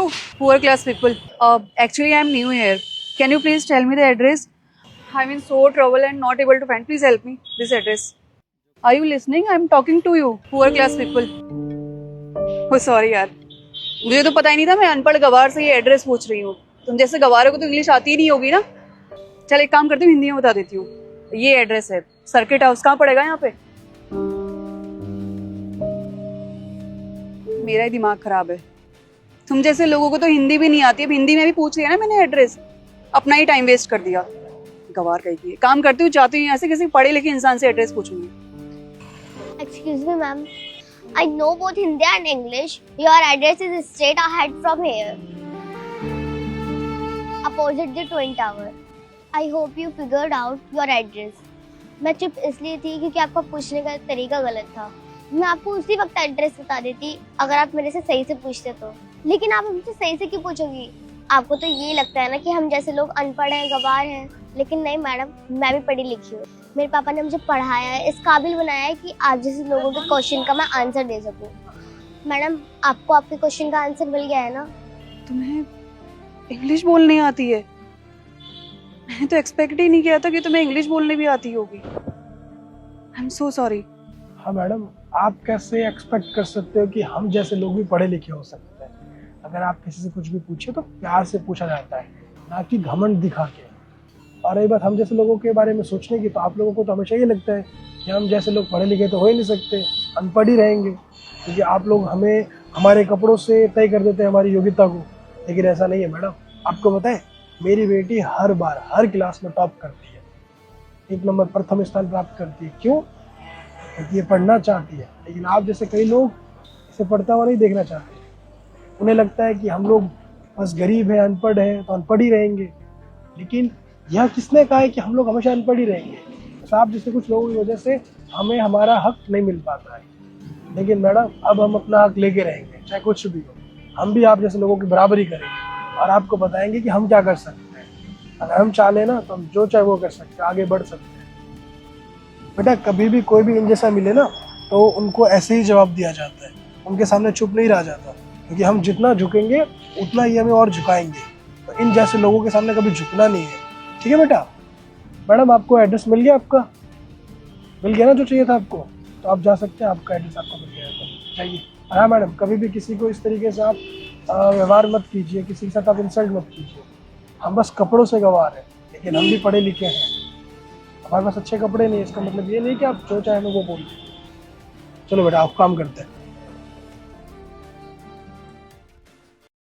You poor class people. Actually, I'm new here. Can you please tell me the address? I'm in so trouble and not able to find. Please help me. This address. Are you listening? I'm talking to you. Poor class people. Oh sorry यार. मुझे तो पता ही नहीं था मैं अनपढ़ गवार से ये एड्रेस पूछ रही हूँ. तुम जैसे गवारों को तो इंग्लिश आती ही नहीं होगी ना. चल एक काम करती हूँ, हिंदी में बता देती हूँ. ये एड्रेस है. सर्किट हाउस कहाँ पड़ेगा यहाँ पे? मेरा ही दिमाग खराब है. तुम जैसे लोगों को तो हिंदी भी नहीं आती. अब हिंदी में भी पूछ लिया ना मैंने एड्रेस. अपना ही टाइम वेस्ट कर दिया. गवार कही थी. काम करती हूँ, जाती हूँ ऐसे किसी पढ़े लिखे इंसान से एड्रेस पूछूंगी. Excuse me, ma'am. I know both Hindi and English. Your address is straight ahead from here. Opposite the Twin Tower. I hope you figured out your address. मैं चुप इसलिए थी क्योंकि आपका पूछने का तरीका गलत था. मैं आपको उसी वक्त एड्रेस बता देती अगर आप मेरे से सही से पूछते तो. लेकिन आप मुझसे सही से क्यों पूछोगी? आपको तो ये लगता है ना कि हम जैसे लोग अनपढ़ हैं, गवार हैं. लेकिन नहीं मैडम, मैं भी पढ़ी लिखी हूँ. मेरे पापा ने मुझे पढ़ाया है, इस काबिल बनाया है कि आप जैसे लोगों के क्वेश्चन का मैं आंसर दे सकूँ. मैडम, आपको आपके क्वेश्चन का आंसर मिल गया है ना? तुम्हें इंग्लिश बोलने आती है? मैंने तो एक्सपेक्ट ही नहीं किया था कि तुम्हें इंग्लिश बोलने भी आती होगी. I am so sorry. हाँ मैडम, आप कैसे एक्सपेक्ट कर सकते हो कि हम जैसे लोग भी पढ़े लिखे हो सकते हैं? अगर आप किसी से कुछ भी पूछे तो प्यार से पूछा जाता है, ना कि घमंड दिखा के. और रही बात हम जैसे लोगों के बारे में सोचने की, तो आप लोगों को तो हमेशा ये लगता है कि हम जैसे लोग पढ़े लिखे तो हो ही नहीं सकते, अनपढ़ ही रहेंगे, क्योंकि आप लोग हमें हमारे कपड़ों से तय कर देते हैं हमारी योग्यता को. लेकिन ऐसा नहीं है मैडम. आपको पता है, मेरी बेटी हर बार हर क्लास में टॉप करती है, 1 नंबर प्रथम स्थान प्राप्त करती है. क्यों? क्योंकि ये पढ़ना चाहती है. लेकिन आप जैसे कई लोग इसे पढ़ता हुआ नहीं देखना चाहते. उन्हें लगता है कि हम लोग बस गरीब हैं, अनपढ़ हैं तो अनपढ़ ही रहेंगे. लेकिन यह किसने कहा है कि हम लोग हमेशा अनपढ़ ही रहेंगे? बस आप जैसे कुछ लोगों की वजह से हमें हमारा हक नहीं मिल पाता है. लेकिन मैडम, अब हम अपना हक लेके रहेंगे, चाहे कुछ भी हो. हम भी आप जैसे लोगों की बराबरी करेंगे और आपको बताएंगे कि हम क्या कर सकते हैं. अगर हम चाह लें ना तो हम जो चाहे वो कर सकते हैं, आगे बढ़ सकते हैं. बेटा, कभी भी कोई भी इन जैसा मिले ना तो उनको ऐसे ही जवाब दिया जाता है. उनके सामने चुप नहीं रहा जाता, क्योंकि हम जितना झुकेंगे उतना ही हमें और झुकाएंगे. तो इन जैसे लोगों के सामने कभी झुकना नहीं है. ठीक है बेटा? मैडम, आपको एड्रेस मिल गया? आपका मिल गया ना जो चाहिए था आपको? तो आप जा सकते हैं. आपका एड्रेस आपको मिल गया तो चाहिए. हाँ मैडम, कभी भी किसी को इस तरीके से आप व्यवहार मत कीजिए, किसी के साथ आप इंसल्ट मत कीजिए. हम बस कपड़ों से गवार हैं, लेकिन हम भी पढ़े लिखे हैं. हमारे पास अच्छे कपड़े नहीं है, इसका मतलब ये नहीं कि आप जो चाहे वो बोल दें. चलो बेटा, आप काम करते हैं.